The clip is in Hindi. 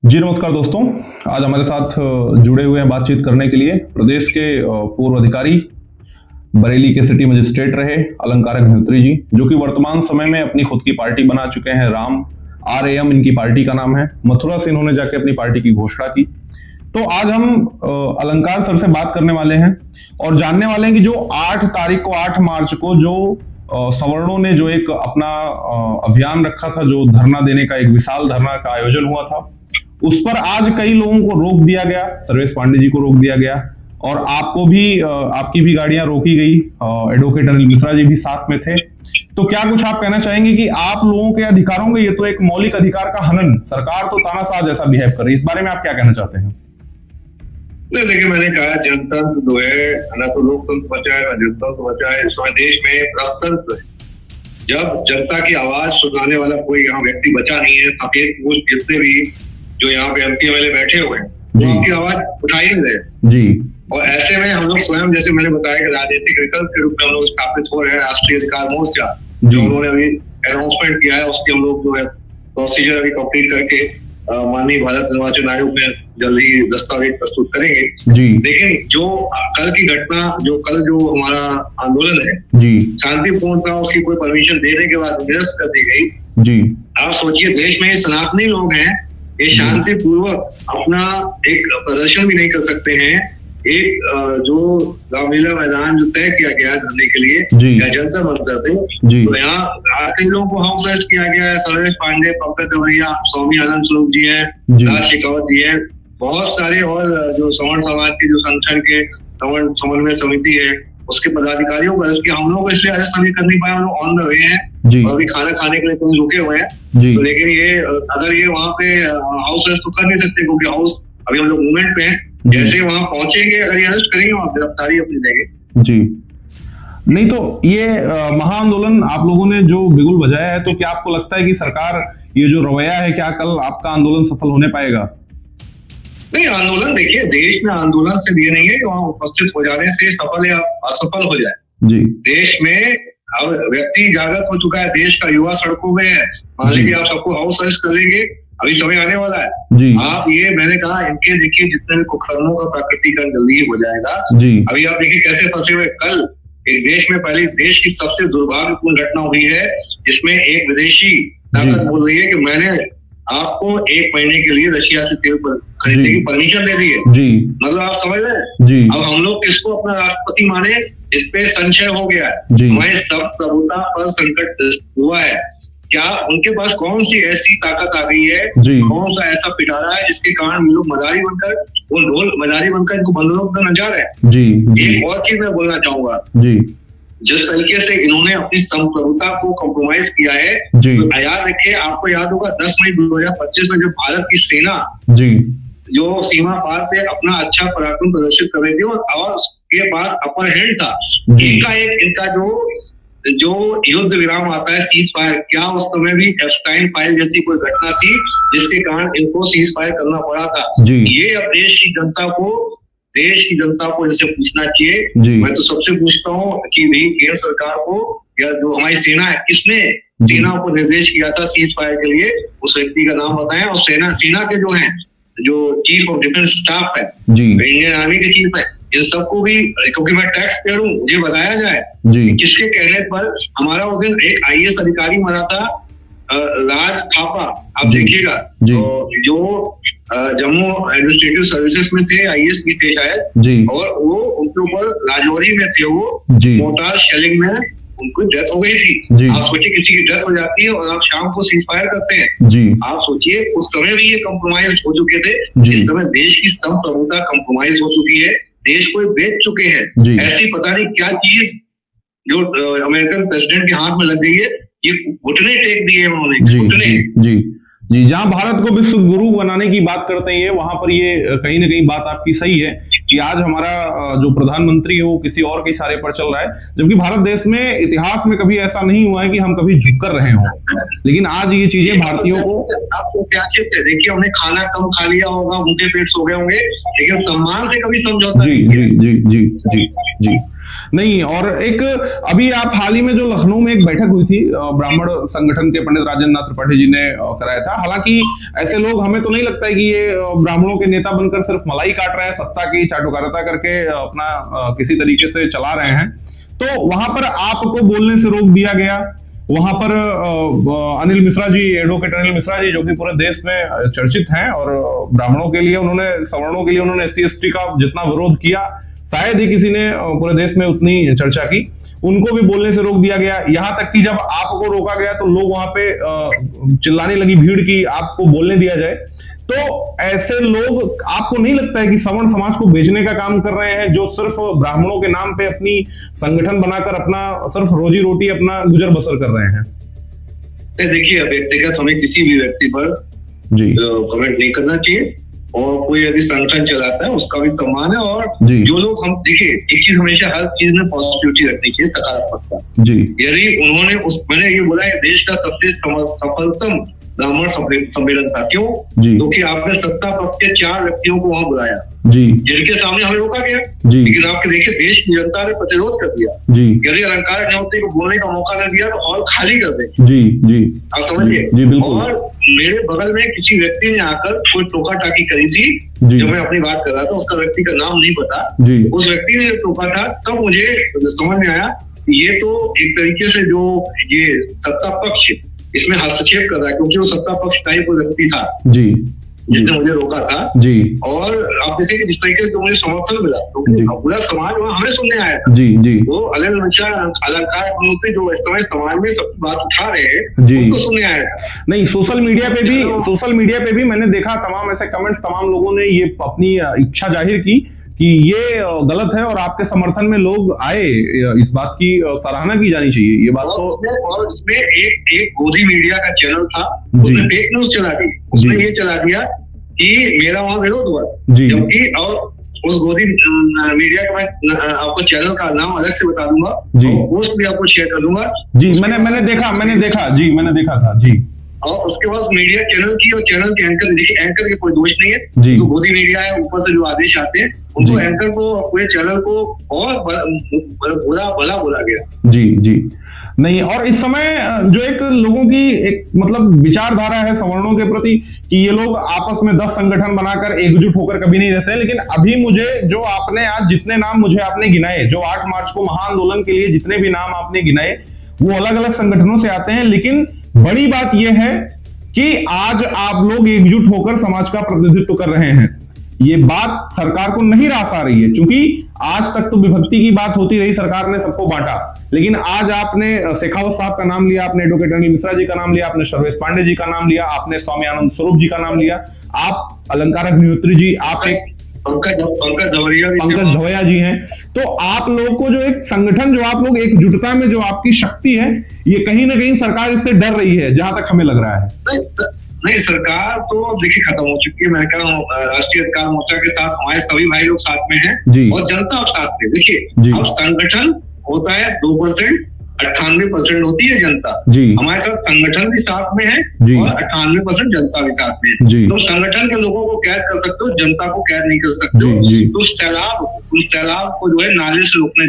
जी नमस्कार दोस्तों। आज हमारे साथ जुड़े हुए हैं बातचीत करने के लिए प्रदेश के पूर्व अधिकारी, बरेली के सिटी मजिस्ट्रेट रहे अलंकार अग्निहोत्री जी, जो कि वर्तमान समय में अपनी खुद की पार्टी बना चुके हैं। राम RAM इनकी पार्टी का नाम है। मथुरा से इन्होंने जाके अपनी पार्टी की घोषणा की। तो आज हम अलंकार सर से बात करने वाले हैं और जानने वाले हैं कि जो 8 मार्च को जो सवर्णों ने जो एक अपना अभियान रखा था, जो धरना देने का एक विशाल धरना का आयोजन हुआ था, उस पर आज कई लोगों को रोक दिया गया। सर्वेश पांडे जी को रोक दिया गया और आपको भी आपकी भी गाड़ियां रोकी गई। एडवोकेट अनिल मिश्रा जी भी साथ में थे। तो क्या कुछ आप कहना चाहेंगे कि आप लोगों के अधिकारों का ये तो एक मौलिक अधिकार का हनन, सरकार तो तानाशाह जैसा बिहेव कर रही है, इस बारे में आप क्या कहना चाहते हैं? नहीं, देखिए, मैंने कहा जनतंत्र जो है ना तो लोकतंत्र बचा है ना जनतंत्र बचा है। इस समय देश में प्रजातंत्र है। जब जनता की आवाज सुनाने वाला कोई यहाँ व्यक्ति बचा नहीं है, सफेद पोष जितने भी जो यहाँ पे MP MLA बैठे हुए हैं वो आपकी आवाज उठा ही नहीं रहे जी। और ऐसे में हम लोग स्वयं, जैसे मैंने बताया कि राजनीतिक विकल्प के रूप में हम लोग स्थापित हो रहे हैं राष्ट्रीय अधिकार मोर्चा, जो उन्होंने अभी अनाउंसमेंट किया है, उसके हम लोग जो है प्रोसीजर अभी कंप्लीट करके माननीय भारत निर्वाचन आयोग में जल्द ही दस्तावेज प्रस्तुत करेंगे जी। लेकिन जो कल की घटना, जो कल जो हमारा आंदोलन है जी, शांतिपूर्ण था, उसकी कोई परमिशन देने के बाद निरस्त कर दी गई जी। आप सोचिए, देश में सनातनी लोग हैं, ये शांति पूर्वक अपना एक प्रदर्शन भी नहीं कर सकते हैं। एक जो रामलीला मैदान जो तय किया गया धरने के लिए या जनता मंत्र पे, तो यहाँ कई लोगों को हाउस अरेस्ट किया गया है। सर्वेश पांडे, पंकज दवरिया, स्वामी आनंद स्वरूप जी है, राज शेखावत जी है, बहुत सारे और जो सवर्ण समाज के जो संगठन के सवर्ण समन्वय समिति है उसके पदाधिकारियों को अरेस्ट किया। हम लोग इसलिए अरेस्ट नहीं कर नहीं पाए, हम लोग ऑन द वे हैं और अभी खाना खाने के लिए कहीं रुके हुए हैं। तो लेकिन ये अगर ये वहाँ पे हाउस अरेस्ट तो कर नहीं सकते, क्योंकि हाउस अभी हम लोग मूवमेंट पे हैं। जैसे वहां पहुंचेंगे, अगर ये अरेस्ट करेंगे, वहां गिरफ्तारी अपनी देंगे जी। नहीं तो ये महाआंदोलन आप लोगों ने जो बिगुल बजाया है, तो क्या आपको लगता है कि सरकार ये जो रवैया है, क्या कल आपका आंदोलन सफल होने पाएगा? नहीं, आंदोलन देखिए, देश में आंदोलन से ये नहीं है कि वहां उपस्थित हो जाने से सफल या असफल हो जाए जी। देश में अब व्यक्ति जागृत हो चुका है, देश का युवा सड़कों में है। मान लीजिए आप सबको हाउस अरेस्ट कर लेंगे, अभी समय आने वाला है जी। आप ये, मैंने कहा, इनके देखिए जितने भी कुकर्मों का प्राकृतिकरण जल्दी हो जाएगा जी। अभी आप देखिए कैसे फंसे हुए। कल एक देश में पहले देश की सबसे दुर्भाग्यपूर्ण घटना हुई है, जिसमें एक विदेशी ताकत बोल रही है कि मैंने आपको 1 महीने के लिए रशिया से तेल खरीदने की परमिशन दे दी है जी। मतलब आप समझ रहे हैं जी। अब हम लोग किसको अपना राष्ट्रपति माने, इस पे संशय हो गया है। हमारे सब प्रभुता पर संकट हुआ है। क्या उनके पास कौन सी ऐसी ताकत आ गई है, कौन सा ऐसा पिटारा है जिसके कारण लोग मदारी बनकर, वो ढोल मदारी बनकर इनको बंदूक पर न जा रहे हैं जी। एक और चीज मैं बोलना चाहूंगा जी, जिस तरीके से इन्होंने अपनी संप्रभुता को कॉम्प्रोमाइज किया है, तो याद रखिए, आपको याद होगा 10 मई 2025 में जब भारत की सेना जी जो सीमा पार पे अपना अच्छा पराक्रम प्रदर्शित कर रही थी और उसके पास अपर हैंड था, इनका जो युद्ध विराम आता है, सीज फायर, क्या उस समय भी एप्स्टाइन फाइल जैसी कोई घटना थी जिसके कारण इनको सीज फायर करना पड़ा था? ये अब देश की जनता को इनसे पूछना चाहिए। मैं तो सबसे पूछता हूँ कि भाई केंद्र सरकार को या जो हमारी सेना है, किसने सेना को निर्देश किया था सीज फायर के लिए, उस व्यक्ति का नाम बताएं। और सेना के जो हैं, जो चीफ ऑफ डिफेंस स्टाफ है, इंडियन आर्मी के चीफ है, इन सबको भी, क्योंकि मैं टैक्स पेयर हूँ, मुझे बताया जाए किसके कहने पर हमारा उस दिन एक IAS अधिकारी मरा था, राज थापा, आप देखिएगा, तो जो जम्मू एडमिनिस्ट्रेटिव सर्विसेज में थे, IAS भी थे शायद, और वो उनके ऊपर राजौरी में थे, वो मोर्टार शेलिंग में उनको डेथ हो गई थी। आप सोचिए, किसी की डेथ हो जाती है और आप शाम को सीज फायर करते हैं। आप सोचिए, उस समय भी ये कॉम्प्रोमाइज हो चुके थे। इस समय देश की संप्रभुता कॉम्प्रोमाइज हो चुकी है, देश को बेच चुके हैं। ऐसी पता नहीं क्या चीज जो अमेरिकन प्रेसिडेंट के हाथ में लग गई है, ये घुटने टेक दिए उन्होंने, घुटने जी। जहां भारत को विश्व गुरु बनाने की बात करते हैं, वहां पर ये कहीं ना कहीं बात आपकी सही है कि आज हमारा जो प्रधानमंत्री है वो किसी और के इशारे पर चल रहा है, जबकि भारत देश में इतिहास में कभी ऐसा नहीं हुआ है कि हम कभी झुक कर रहे हों। लेकिन आज ये चीजें भारतीयों को, आपको क्या चित्र है, देखिए, उन्हें खाना कम खा लिया होगा, उनके पेट सो गए होंगे, लेकिन सम्मान से कभी समझौता जी। नहीं, और एक अभी आप हाल ही में जो लखनऊ में एक बैठक हुई थी ब्राह्मण संगठन के पंडित राजेंद्र नाथ त्रिपाठी जी ने कराया था। हालांकि ऐसे लोग, हमें तो नहीं लगता है कि ये ब्राह्मणों के नेता बनकर सिर्फ मलाई काट रहे हैं, सत्ता की चाटुकारिता करके अपना किसी तरीके से चला रहे हैं। तो वहां पर आपको बोलने से रोक दिया गया। वहां पर अनिल मिश्रा जी, एडवोकेट अनिल मिश्रा जी, जो कि पूरे देश में चर्चित हैं, और ब्राह्मणों के लिए उन्होंने, सवर्णों के लिए उन्होंने SC/ST का जितना विरोध किया शायद ही किसी ने पूरे देश में उतनी चर्चा की, उनको भी बोलने से रोक दिया गया। यहां तक कि जब आपको रोका गया तो लोग वहां पे चिल्लाने लगी भीड़ की आपको बोलने दिया जाए। तो ऐसे लोग, आपको नहीं लगता है कि सवर्ण समाज को बेचने का काम कर रहे हैं, जो सिर्फ ब्राह्मणों के नाम पे अपनी संगठन बनाकर अपना सिर्फ रोजी रोटी, अपना गुजर बसर कर रहे हैं? देखिए, व्यक्तिगत हमें किसी भी व्यक्ति पर जी कमेंट नहीं करना चाहिए, और कोई यदि संगठन चलाता है उसका भी सम्मान है। और जो लोग, हम देखिए, एक चीज हमेशा हर चीज में पॉजिटिविटी रखनी चाहिए, सकारात्मकता। जी, यदि उन्होंने मैंने ये बोला है, देश का सबसे सफलतम ब्राह्मण सम्मेलन था। क्यों? क्योंकि आपने सत्ता पक्ष के 4 व्यक्तियों को वहां बुलाया, जिनके सामने हमें रोका गया, लेकिन आपके देखिए देश की जनता ने प्रतिरोध कर दिया। यदि अलंकार अग्निहोत्री को बोलने का मौका न दिया तो हॉल खाली कर दे। आप समझिए। और मेरे बगल में किसी व्यक्ति ने आकर कोई टोका टाकी करी थी, जब मैं अपनी बात कर रहा था, उसका व्यक्ति का नाम नहीं पता, उस व्यक्ति ने टोका था, तब मुझे समझ में आया ये तो एक तरीके से जो ये सत्ता पक्ष इसमें हस्तक्षेप कर रहा है, क्योंकि वो सत्ता पक्ष का ही कोई व्यक्ति था जिसने मुझे रोका था। और आप देखें कि जिस तरीके से मुझे समर्थन मिला, क्योंकि पूरा समाज वहां हमें सुनने आया था। वो अलंकार अग्निहोत्री जो इस समय समाज में सब बात उठा रहे हैं, उनको सुनने आया था। नहीं, सोशल मीडिया पे भी मैंने देखा तमाम ऐसे कमेंट्स, तमाम लोगों ने ये अपनी इच्छा जाहिर की कि ये गलत है, और आपके समर्थन में लोग आए, इस बात की सराहना की जानी चाहिए। ये बात तो, और उसमें एक गोदी मीडिया का चैनल था, उसने फेक न्यूज चला दी। उसने ये चला दिया कि मेरा वहां विरोध हुआ, जबकि और उस गोदी मीडिया का मैं आपको चैनल का नाम अलग से बता दूंगा, पोस्ट भी आपको शेयर कर दूंगा। मैंने देखा था। और उसके बाद मीडिया चैनल की, और चैनल के एंकर, देखिए एंकर के कोई दोष नहीं है, तो गोदी मीडिया है, ऊपर से जो आदेश आते हैं उनको, एंकर को, पूरे चैनल को और भला बोला गया। जी नहीं, और इस समय जो एक लोगों की एक मतलब विचारधारा है सवर्णों के प्रति कि ये लोग आपस में 10 संगठन बनाकर एकजुट होकर कभी नहीं रहते हैं। लेकिन अभी मुझे जो आपने आज जितने नाम मुझे आपने गिनाए, जो 8 मार्च को महाआंदोलन के लिए जितने भी नाम आपने गिनाए, वो अलग अलग संगठनों से आते हैं। लेकिन बड़ी बात यह है कि आज आप लोग एकजुट होकर समाज का प्रतिनिधित्व कर रहे हैं। ये बात सरकार को नहीं रास आ रही है, क्योंकि आज तक तो विभक्ति की बात होती रही, सरकार ने सबको बांटा। लेकिन आज आपने शेखावत साहब का नाम लिया, आपने एडवोकेट अनिल मिश्रा जी का नाम लिया, आपने सर्वेश पांडे जी का नाम लिया, आपने स्वामी आनंद स्वरूप जी का नाम लिया, आप अलंकार अग्निहोत्री जी, आप एक पंकज धवैया जी हैं। तो आप लोग को जो एक संगठन, जो आप लोग एकजुटता में जो आपकी शक्ति है, ये कहीं ना कहीं सरकार इससे डर रही है, जहां तक हमें लग रहा है। नहीं, सरकार तो देखिए खत्म हो चुकी है। मैं कह रहा हूँ, राष्ट्रीय अधिकार मोर्चा के साथ हमारे सभी भाई लोग साथ में हैं, और जनता साथ में। देखिए, अब संगठन होता है 2%, 98% होती है जनता। हमारे साथ संगठन भी साथ में है, और 98% जनता भी साथ में है। तो संगठन के लोगों को कैद कर सकते हो, जनता को कैद नहीं कर सकते हो। तो सैलाब को जो है नाले से रोकने